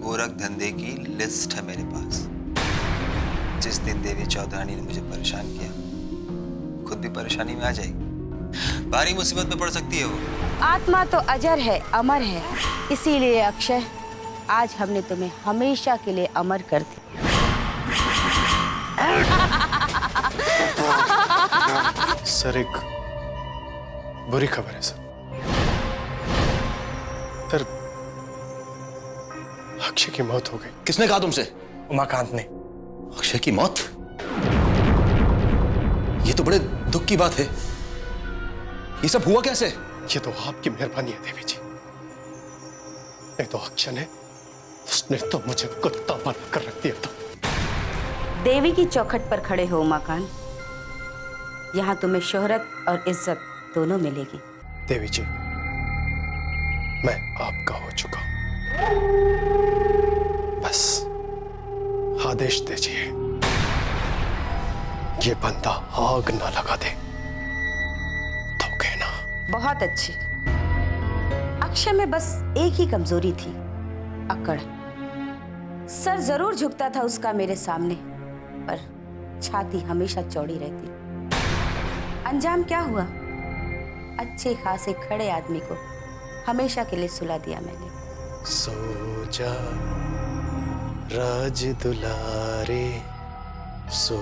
गोरख धंधे की लिस्ट है मेरे पास। जिस दिन देवी चौधरानी ने मुझे परेशान किया, खुद भी परेशानी में आ जाएगी। भारी मुसीबत में पड़ सकती है वो। आत्मा तो अजर है, अमर है, इसीलिए अक्षय आज हमने तुम्हें हमेशा के लिए अमर कर दिया। सर, एक बुरी खबर है सर। अक्षय की मौत हो गई। किसने कहा तुमसे? उमाकांत ने। अक्षय की मौत? ये तो बड़े दुख की बात है। ये सब हुआ कैसे? ये तो आपकी मेहरबानी है देवी जी। नहीं तो अक्षय ने, उसने तो मुझे कुत्ता बना कर रख दिया था। देवी की चौखट पर खड़े हो उमाकांत, यहाँ तुम्हें शोहरत और इज्जत दोनों मिलेगी। देवी जी, मैं आपका हो चुका हूं। बस आदेश दीजिए, ये बंदा आग ना लगा दे तो कहना। बहुत अच्छी। अक्षय में बस एक ही कमजोरी थी, अकड़। सर जरूर झुकता था उसका मेरे सामने, पर छाती हमेशा चौड़ी रहती। अंजाम क्या हुआ? अच्छे खासे खड़े आदमी को हमेशा के लिए सुला दिया मैंने। सो जा राज दुलारे, सो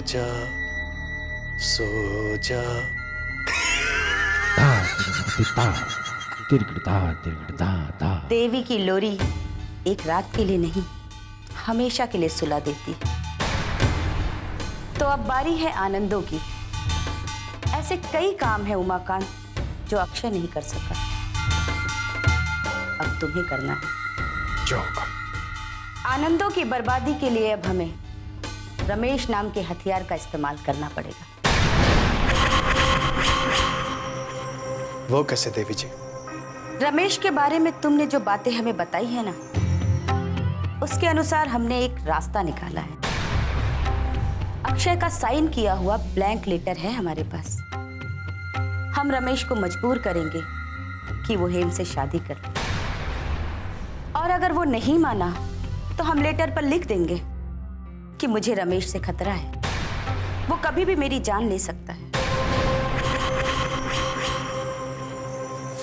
जा, सो जा। देवी की लोरी एक रात के लिए नहीं, हमेशा के लिए सुला देती। तो अब बारी है आनंदों की। ऐसे कई काम है उमाकांत जो अक्षय नहीं कर सका, अब तुम्हें करना है। जो होगा। आनंदों की बर्बादी के लिए अब हमें रमेश नाम के हथियार का इस्तेमाल करना पड़ेगा। वो कैसे देवी जी? रमेश के बारे में तुमने जो बातें हमें बताई है ना, उसके अनुसार हमने एक रास्ता निकाला है। अक्षय का साइन किया हुआ ब्लैंक लेटर है हमारे पास। हम रमेश को मजबूर करेंगे कि वो हेम से शादी कर ले, और अगर वो नहीं माना तो हम लेटर पर लिख देंगे कि मुझे रमेश से खतरा है, वो कभी भी मेरी जान ले सकता है।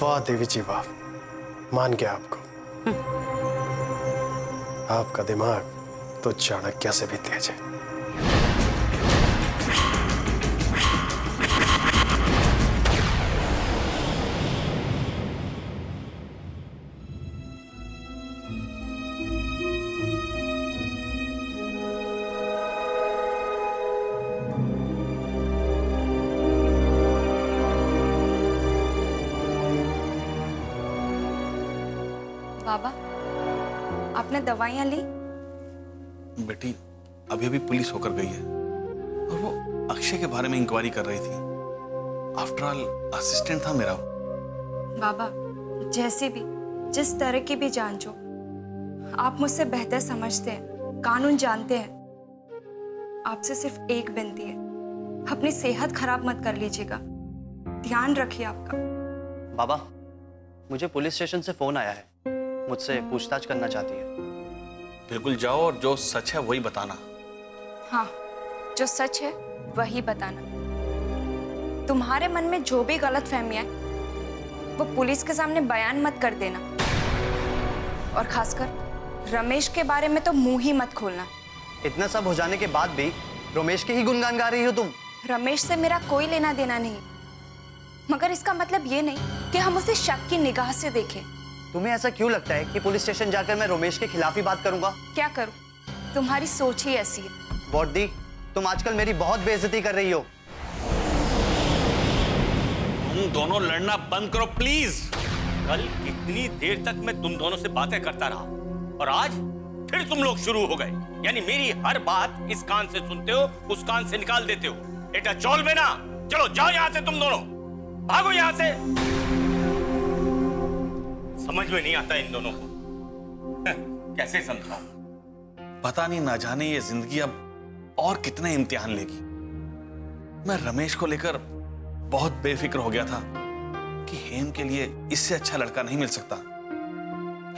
वाह देवी जी वाह, मान गया आपको। आपका दिमाग तो चाणक्य से भी तेज है। बाबा, आपने दवाइयां ली? बेटी, अभी अभी पुलिस होकर गई है और वो अक्षय के बारे में इंक्वायरी कर रही थी। आफ्टर ऑल असिस्टेंट था मेरा। बाबा, जैसे भी, जिस तरह की भी जांच हो, आप मुझसे बेहतर समझते हैं, कानून जानते हैं। आपसे सिर्फ एक विनती है, अपनी सेहत खराब मत कर लीजिएगा, ध्यान रखिए आपका। बाबा, मुझे पुलिस स्टेशन से फोन आया है, मुझसे पूछताछ करना चाहती है। बिल्कुल जाओ और जो सच है वही बताना। हाँ, जो सच है वही बताना। तुम्हारे मन में जो भी गलत फहमियां है वो पुलिस के सामने बयान मत कर देना, और खासकर रमेश के बारे में तो मुंह ही मत खोलना। इतना सब हो जाने के बाद भी रमेश के ही गुणगान गा रही हो तुम। रमेश से मेरा कोई लेना देना नहीं, मगर इसका मतलब ये नहीं कि हम उसे शक की निगाह से देखें। तुम्हें ऐसा क्यों लगता है कि पुलिस स्टेशन जाकर मैं रमेश के खिलाफ ही बात करूंगा? क्या करूं, तुम्हारी सोच ही ऐसी है। वर्दी, तुम आजकल मेरी बहुत बेइज्जती कर रही हो। तुम दोनों लड़ना बंद करो प्लीज। कल कितनी देर तक मैं तुम दोनों से बातें करता रहा, और आज फिर तुम लोग शुरू हो गए। यानी मेरी हर बात इस कान से सुनते हो, उस कान से निकाल देते हो। बेटा चौल में ना, चलो जाओ यहां से, तुम दोनों भागो यहां से। समझ में नहीं आता इन दोनों को, कैसे समझाऊं? पता नहीं, ना जाने ये जिंदगी अब और कितने इम्तिहान लेगी। मैं रमेश को लेकर बहुत बेफिक्र हो गया था कि हेम के लिए इससे अच्छा लड़का नहीं मिल सकता,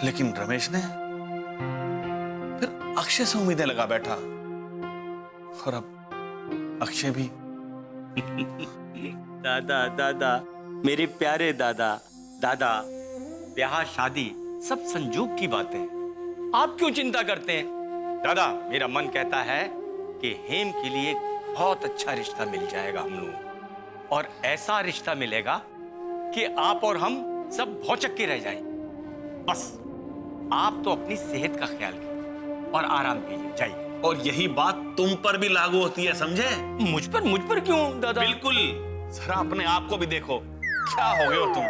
लेकिन रमेश ने फिर अक्षय से उम्मीदें लगा बैठा, और अब अक्षय भी। दादा दादा, मेरे प्यारे दादा दादा, ब्याह शादी सब संजोग की बातें हैं, आप क्यों चिंता करते हैं? दादा, मेरा मन कहता है कि हेम के लिए बहुत अच्छा रिश्ता मिल जाएगा हम लोगों को, और ऐसा रिश्ता मिलेगा कि आप और हम सब भौचक्के के रह जाएं। बस आप तो अपनी सेहत का ख्याल कीजिए और आराम कीजिए, जाइए। और यही बात तुम पर भी लागू होती है, समझे? मुझ पर क्यों दादा? बिल्कुल। जरा अपने आप को भी देखो, क्या हो गए हो तुम?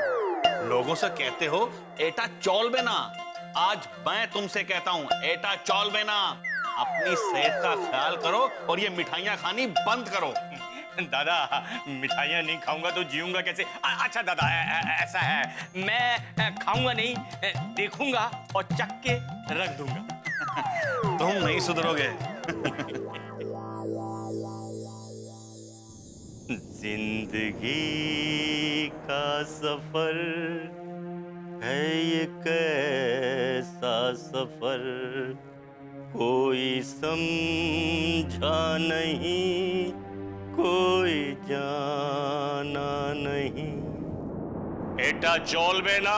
लोगों से कहते हो एटा चौल बेना, आज मैं तुमसे कहता हूं एटा चौल बेना। अपनी सेहत का ख्याल करो और ये मिठाइयां खानी बंद करो। दादा, मिठाइयाँ नहीं खाऊंगा तो जीऊंगा कैसे? अच्छा दादा, ऐसा है, मैं खाऊंगा नहीं, देखूंगा और चख के रख दूंगा। तुम नहीं सुधरोगे। जिंदगी का सफर है ये कैसा सफर, कोई समझा नहीं, कोई जाना नहीं। एटा चौल बेना।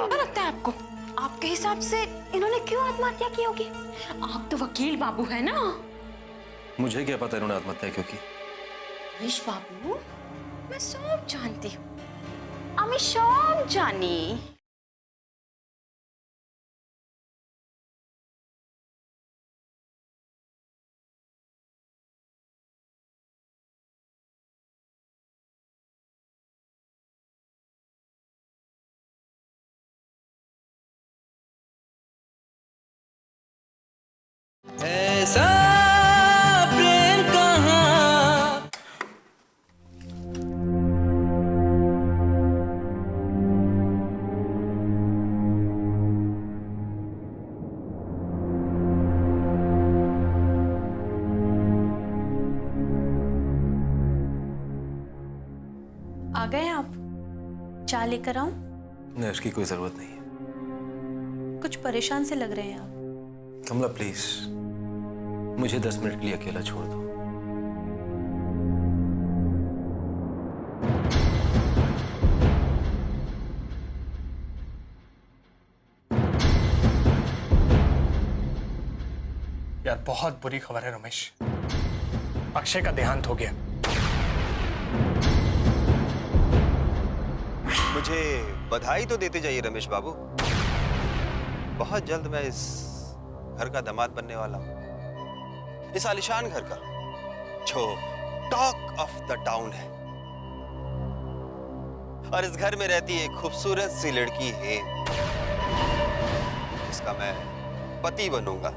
क्या लगता है आपको? आपके हिसाब से इन्होंने क्यों आत्महत्या की होगी? आप तो वकील बाबू है ना? मुझे क्या पता इन्होंने आत्महत्या क्यों की। रमेश बाबू, मैं सब जानती हूँ, আমি सब জানি। ऐसा प्रेम कहाँ। आ गए आप? चाय लेकर आऊं? नहीं, उसकी कोई जरूरत नहीं है। कुछ परेशान से लग रहे हैं आप। कमला प्लीज, मुझे 10 मिनट के लिए अकेला छोड़ दो। यार बहुत बुरी खबर है रमेश, अक्षय का देहांत हो गया। मुझे बधाई तो देते जाइए रमेश बाबू। बहुत जल्द मैं इस घर का दामाद बनने वाला हूं, इस आलिशान घर का जो टॉक ऑफ द टाउन है। और इस घर में रहती एक खूबसूरत सी लड़की है जिसका मैं पति बनूंगा।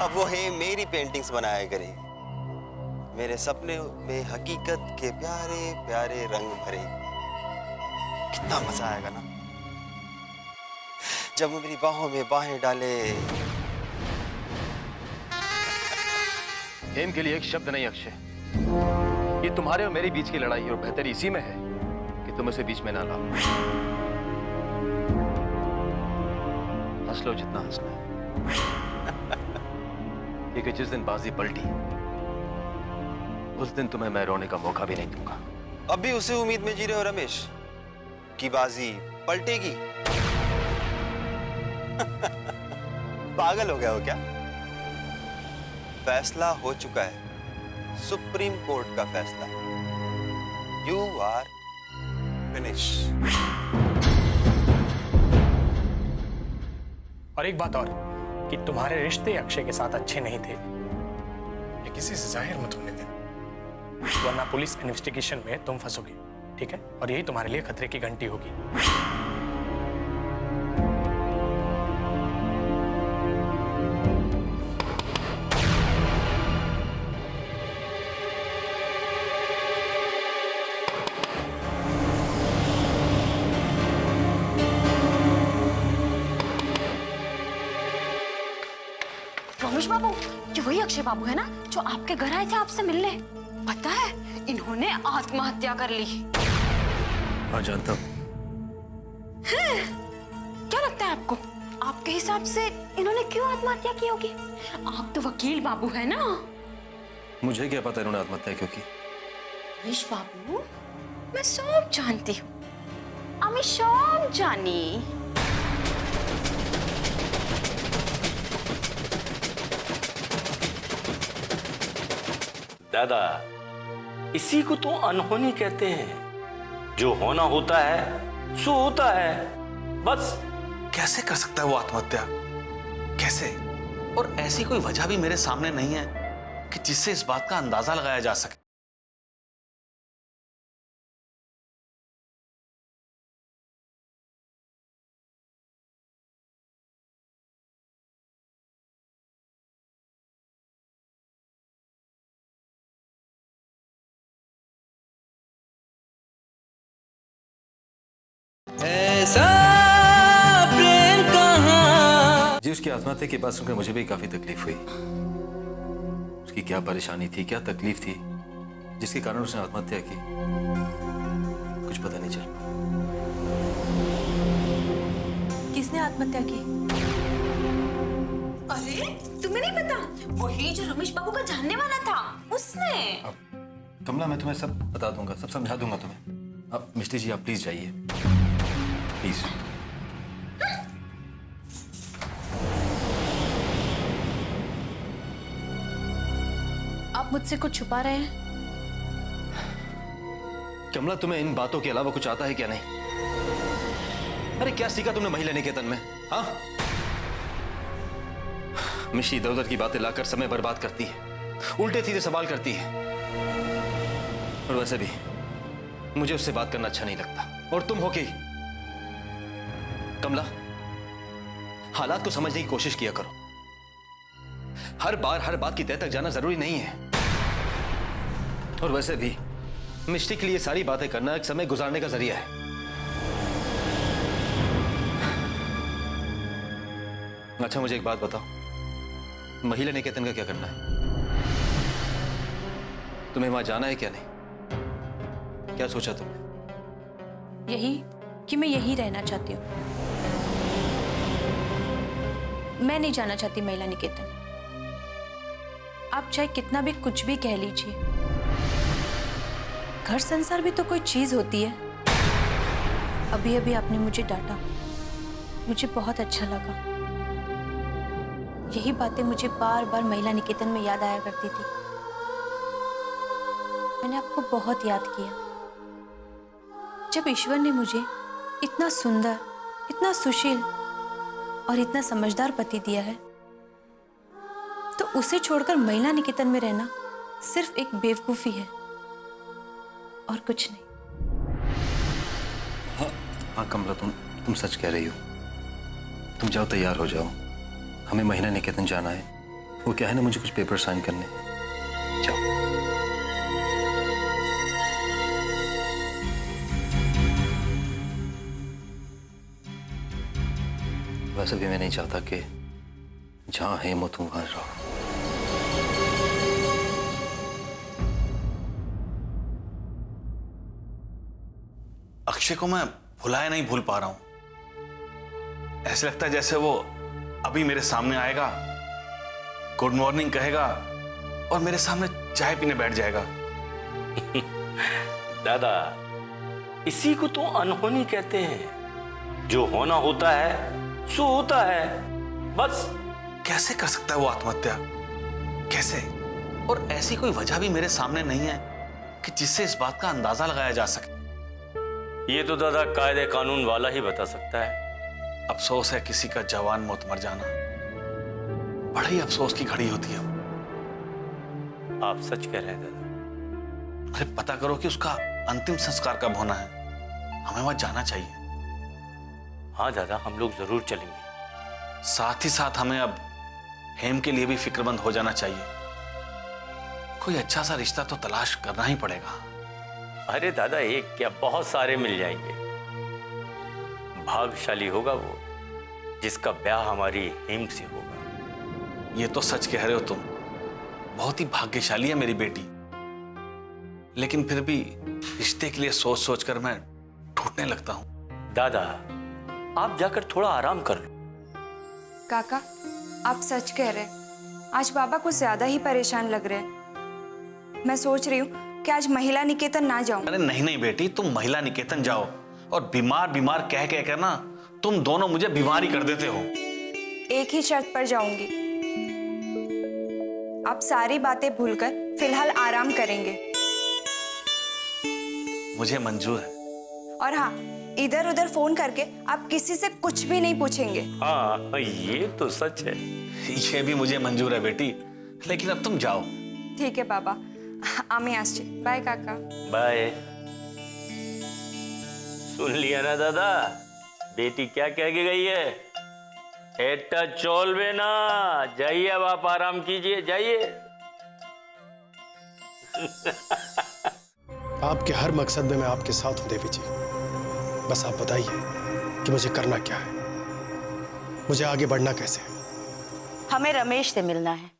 अब वो है मेरी पेंटिंग्स बनाया करे, मेरे सपने में हकीकत के प्यारे प्यारे रंग भरे। कितना मजा आएगा ना जब वो मेरी बाहों में बाहें डाले। हेम के लिए एक शब्द नहीं अक्षय, ये तुम्हारे और मेरे बीच की लड़ाई है और बेहतर इसी में है कि तुम इसे बीच में ना लाओ। हंस लो जितना हंसना है, क्योंकि जिस दिन बाजी पलटी उस दिन तुम्हें मैं रोने का मौका भी नहीं दूंगा। अब भी उसी उम्मीद में जी रहे हो रमेश कि बाजी पलटेगी? पागल हो गया हो क्या? फैसला हो चुका है, सुप्रीम कोर्ट का फैसला। You are finish. और एक बात और, कि तुम्हारे रिश्ते अक्षय के साथ अच्छे नहीं थे, ये किसी से जाहिर मत होने देना, वरना पुलिस इन्वेस्टिगेशन में तुम फंसोगे, ठीक है? और यही तुम्हारे लिए खतरे की घंटी होगी। रमेश बाबू, ये वही अक्षय बाबू है ना जो आपके घर आए थे आपसे मिलने? पता है इन्होंने आत्महत्या कर ली। हाँ जानता हूँ, क्या लगता है आपको? आपके हिसाब से इन्होंने क्यों आत्महत्या की होगी? आप तो वकील बाबू है ना। मुझे क्या पता इन्होंने आत्महत्या क्यों की। रमेश बाबू, मैं सब जानती हूँ। আমি সব জানি। दादा, इसी को तो अनहोनी कहते हैं। जो होना होता है सो होता है, बस। कैसे कर सकता है वो आत्महत्या? कैसे? और ऐसी कोई वजह भी मेरे सामने नहीं है कि जिससे इस बात का अंदाजा लगाया जा सके। ऐसा प्रेम कहाँ। जी, उसकी आत्महत्या की बात सुनकर मुझे भी काफी तकलीफ हुई। उसकी क्या परेशानी थी, क्या तकलीफ थी जिसके कारण उसने आत्महत्या की, कुछ पता नहीं चल। किसने आत्महत्या की? अरे तुम्हें नहीं पता? वही जो रमेश बाबू का जानने वाला था, उसने। कमला, मैं तुम्हें सब बता दूंगा, सब समझा दूंगा तुम्हें। अब मिस्टी जी, आप प्लीज जाइए, प्लीज। आप मुझसे कुछ छुपा रहे हैं? कमला, तुम्हें इन बातों के अलावा कुछ आता है क्या नहीं? अरे क्या सीखा तुमने महिला निकेतन में? हाँ, मिशी इधर उधर की बातें लाकर समय बर्बाद करती है, उल्टे सीधे सवाल करती है। और वैसे भी मुझे उससे बात करना अच्छा नहीं लगता। और तुम हो के कमला, हालात को समझने की कोशिश किया करो। हर बार हर बात की तह तक जाना जरूरी नहीं है। और वैसे भी मिष्टी के लिए सारी बातें करना एक समय गुजारने का जरिया है। अच्छा, मुझे एक बात बताओ, महिला निकेतन का क्या करना है? तुम्हें वहां जाना है क्या नहीं? क्या सोचा तुमने? यही कि मैं यही रहना चाहती हूँ। मैं नहीं जाना चाहती महिला निकेतन। आप चाहे कितना भी कुछ भी कह लीजिए, घर संसार भी तो कोई चीज होती है। अभी अभी आपने मुझे डांटा, मुझे बहुत अच्छा लगा। यही बातें मुझे बार बार महिला निकेतन में याद आया करती थी। मैंने आपको बहुत याद किया। जब ईश्वर ने मुझे इतना सुंदर, इतना सुशील और इतना समझदार पति दिया है, तो उसे छोड़कर महिला निकेतन में रहना सिर्फ एक बेवकूफी है और कुछ नहीं। हाँ कमला, तुम सच कह रही हो। तुम जाओ, तैयार हो जाओ, हमें महिला निकेतन जाना है। वो क्या है ना, मुझे कुछ पेपर साइन करने हैं। जाओ। वैसे भी मैं नहीं चाहता कि जहां है वो तुम वहां रहो। अक्षय को मैं भुलाया नहीं भूल पा रहा हूं। ऐसे लगता है जैसे वो अभी मेरे सामने आएगा, गुड मॉर्निंग कहेगा और मेरे सामने चाय पीने बैठ जाएगा। दादा, इसी को तो अनहोनी कहते हैं। जो होना होता है सो होता है, बस। कैसे कर सकता है वो आत्महत्या? कैसे? और ऐसी कोई वजह भी मेरे सामने नहीं है कि जिससे इस बात का अंदाजा लगाया जा सके। ये तो दादा कायदे कानून वाला ही बता सकता है। अफसोस है किसी का जवान मौत मर जाना, बड़ी अफसोस की घड़ी होती है। आप सच कह रहे हैं दादा। अरे पता करो कि उसका अंतिम संस्कार कब होना है। हमें वहां जाना चाहिए। हाँ दादा, हम लोग जरूर चलेंगे। साथ ही साथ हमें अब हेम के लिए भी फिक्रमंद हो जाना चाहिए। कोई अच्छा सा रिश्ता तो तलाश करना ही पड़ेगा। अरे दादा, एक क्या बहुत सारे मिल जाएंगे। भाग्यशाली होगा वो जिसका ब्याह हमारी हेम से होगा। ये तो सच कह रहे हो तुम। बहुत ही भाग्यशाली है मेरी बेटी। लेकिन फिर भी रिश्ते के लिए सोच सोच कर मैं टूटने लगता हूं। दादा, आप जाकर थोड़ा आराम कर लो। काका, आप सच कह रहे हैं। आज बाबा कुछ ज्यादा ही परेशान लग रहे हैं। मैं सोच रही हूँ कि आज महिला निकेतन ना जाऊं। अरे नहीं नहीं बेटी, तुम महिला निकेतन जाओ। और बीमार बीमार कह कह कर ना तुम दोनों मुझे बीमारी कर देते हो। एक ही शर्त पर जाऊंगी, आप सारी बातें भूलकर फिलहाल आराम करेंगे। मुझे मंजूर है। और हाँ, इधर उधर फोन करके आप किसी से कुछ भी नहीं पूछेंगे। हाँ, ये तो सच है। ये भी मुझे मंजूर है बेटी, लेकिन अब तुम जाओ। ठीक है बाबा, आमी आसचे। बाय काका। बाय। सुन लिया ना दादा, बेटी क्या कह के गई है? एटा चोलवे ना। जाइए अब आप आराम कीजिए, जाइए। आपके हर मकसद में मैं आपके साथ हूं देवी जी। बस आप बताइए कि मुझे करना क्या है, मुझे आगे बढ़ना कैसे है। हमें रमेश से मिलना है।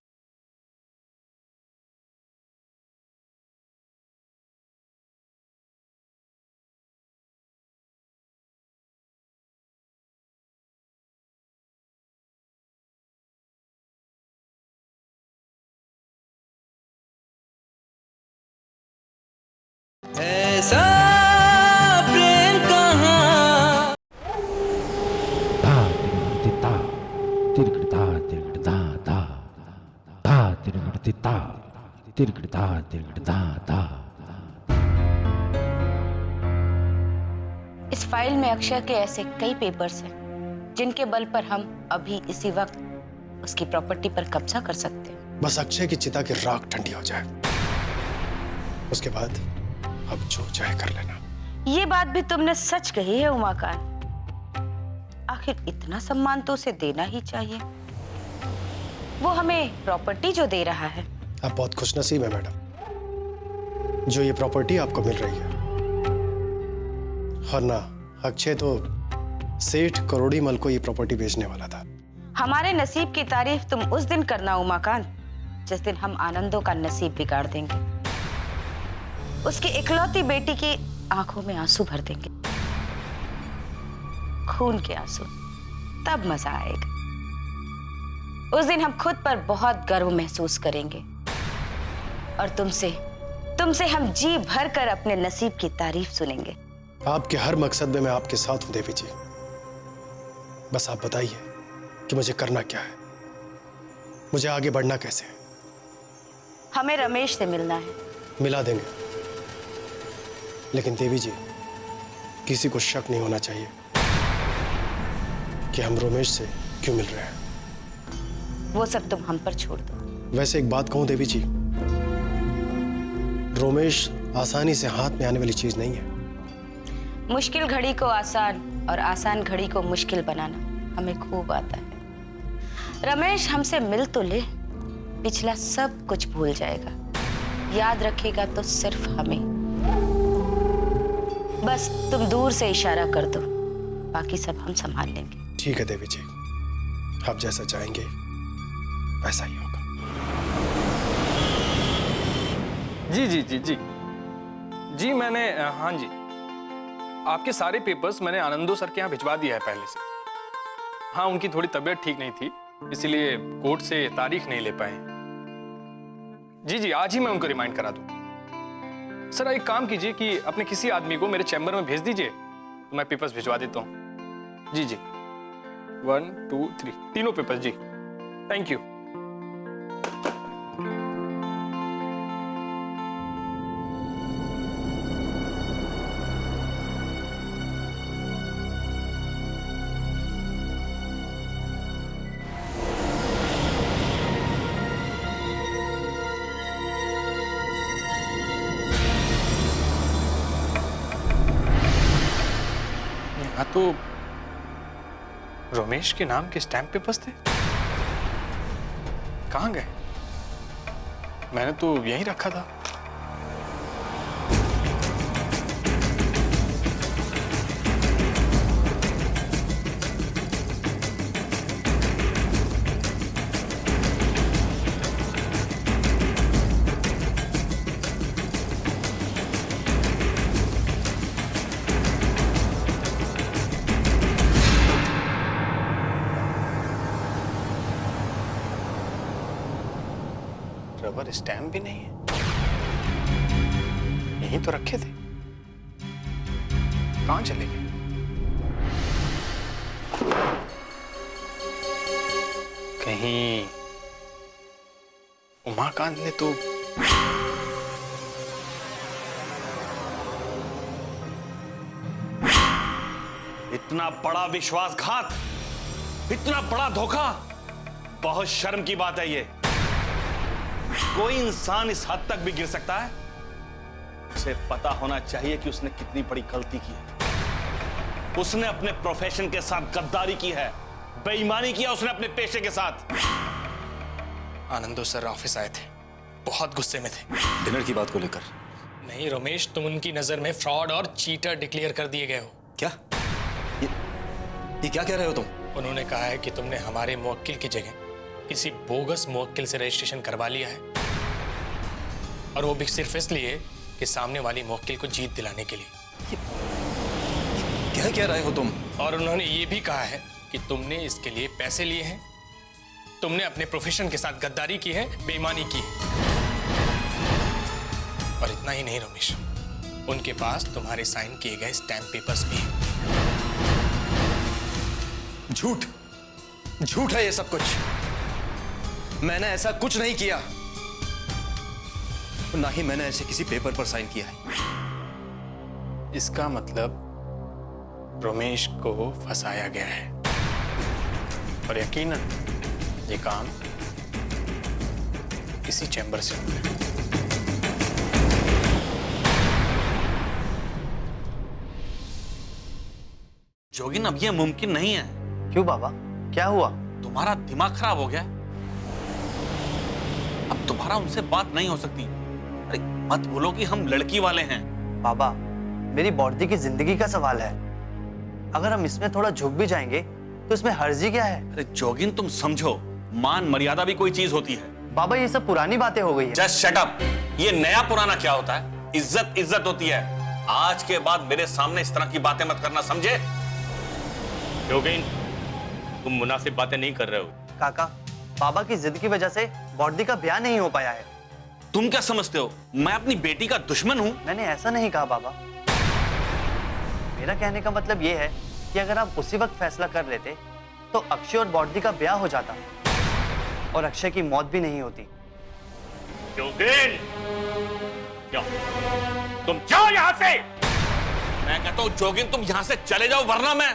ऐसा प्रेम कहाँ इस फाइल में अक्षय के ऐसे कई पेपर्स हैं जिनके बल पर हम अभी इसी वक्त उसकी प्रॉपर्टी पर कब्जा कर सकते हैं। बस अक्षय की चिता की राख ठंडी हो जाए, उसके बाद अब जो चाहे कर लेना। ये बात भी तुमने सच कही है उमाकांत। आखिर इतना सम्मान तो उसे देना ही चाहिए। वो हमें प्रॉपर्टी जो दे रहा है। आप बहुत खुशनसीब है मैडम, जो ये प्रॉपर्टी आपको मिल रही है। और ना, अक्षय तो सेठ करोड़ी मल को ये प्रॉपर्टी बेचने वाला था। हमारे नसीब की तारीफ तुम उस दिन करना उमाकांत, जिस दिन हम आनंदों का नसीब बिगाड़ देंगे। उसकी इकलौती बेटी की आंखों में आंसू भर देंगे, खून के आंसू। तब मजा आएगा। उस दिन हम खुद पर बहुत गर्व महसूस करेंगे और तुमसे हम जी भर कर अपने नसीब की तारीफ सुनेंगे। आपके हर मकसद में मैं आपके साथ हूं देवी जी। बस आप बताइए कि मुझे करना क्या है, मुझे आगे बढ़ना कैसे है। हमें रमेश से मिलना है। मिला देंगे, लेकिन देवी जी किसी को शक नहीं होना चाहिए कि हम रमेश से क्यों मिल रहे हैं। वो सब तुम हम पर छोड़ दो। वैसे एक बात कहूं देवी जी, रमेश आसानी से हाथ में आने वाली चीज नहीं है। मुश्किल घड़ी को आसान और आसान घड़ी को मुश्किल बनाना हमें खूब आता है। रमेश हमसे मिल तो ले, पिछला सब कुछ भूल जाएगा, याद रखेगा तो सिर्फ हमें। बस तुम दूर से इशारा कर दो, बाकी सब हम संभाल लेंगे। ठीक है देवी जी, आप जैसा चाहेंगे वैसा ही होगा। जी जी जी जी जी, मैंने हाँ जी, आपके सारे पेपर्स मैंने आनंदो सर के यहाँ भिजवा दिया है पहले से। हाँ, उनकी थोड़ी तबीयत ठीक नहीं थी, इसलिए कोर्ट से तारीख नहीं ले पाए। जी जी, आज ही मैं उनको रिमाइंड करा दूं। सर एक काम कीजिए कि अपने किसी आदमी को मेरे चैम्बर में भेज दीजिए, तो मैं पेपर्स भिजवा देता हूँ। जी जी, 1 2 3 तीनों पेपर्स जी। Thank you. हाँ, तो रमेश के नाम के स्टैम्प पेपर्स थे। कहाँ गए? मैंने तो यहीं रखा था। रबर स्टैम्प भी नहीं है। यहीं तो रखे थे, कहां चले गए? कहीं उमाकांत ने तो इतना बड़ा विश्वासघात, इतना बड़ा धोखा, बहुत शर्म की बात है ये। कोई इंसान इस हद तक भी गिर सकता है? उसे पता होना चाहिए कि उसने कितनी बड़ी गलती की है। उसने अपने प्रोफेशन के साथ गद्दारी की है, बेईमानी किया उसने अपने पेशे के साथ। आनंदो सर ऑफिस आए थे, बहुत गुस्से में थे। डिनर की बात को लेकर? नहीं रमेश, तुम उनकी नजर में फ्रॉड और चीटर डिक्लेयर कर दिए गए हो। क्या? ये क्या कह रहे हो तुम? उन्होंने कहा है कि तुमने हमारे मुवक्किल की जगह किसी बोगस मुवक्किल से रजिस्ट्रेशन करवा लिया है, और वो भी सिर्फ इसलिए कि सामने वाली मुवक्किल को जीत दिलाने के लिए। क्या कह रहे हो तुम? और उन्होंने ये भी कहा है कि तुमने इसके लिए पैसे लिए हैं, तुमने अपने प्रोफेशन के साथ गद्दारी की है, बेईमानी की है। और इतना ही नहीं रमेश, उनके पास तुम्हारे साइन किए गए स्टैम्प पेपर्स भी हैं। झूठ, झूठ है ये सब कुछ। मैंने ऐसा कुछ नहीं किया, ना ही मैंने ऐसे किसी पेपर पर साइन किया है। इसका मतलब रमेश को फंसाया गया है, और यकीनन ये काम इसी चैम्बर से हुआ है। जोगिन, अब यह मुमकिन नहीं है। क्यों बाबा, क्या हुआ? तुम्हारा दिमाग खराब हो गया। अब तुम्हारा उनसे बात नहीं हो सकती। अरे मत भूलो कि हम लड़की वाले हैं। बाबा, मेरी बॉडी की जिंदगी का सवाल है। अगर हम इसमें थोड़ा झुक भी जाएंगे तो इसमें हर्जी क्या है? अरे जोगिन, तुम समझो, मान मर्यादा भी कोई चीज होती है। बाबा, ये सब पुरानी बातें हो गई है। Just shut up. ये नया पुराना क्या होता है? इज्जत इज्जत होती है। आज के बाद मेरे सामने इस तरह की बातें मत करना, समझे? जोगिन, तुम मुनासिब बातें नहीं कर रहे हो। काका, बाबा की जिद की वजह से बॉडी का ब्याह नहीं हो पाया है। तुम क्या समझते हो मैं अपनी बेटी का दुश्मन हूं? मैंने ऐसा नहीं कहा बाबा। मेरा कहने का मतलब ये है कि अगर आप उसी वक्त फैसला कर लेते तो अक्षय और बॉडी का ब्याह हो जाता और अक्षय की मौत भी नहीं होती। जोगिन, जाओ, तुम जाओ यहां से। मैं कहता हूं जोगिन, तुम यहां से चले जाओ, वरना मैं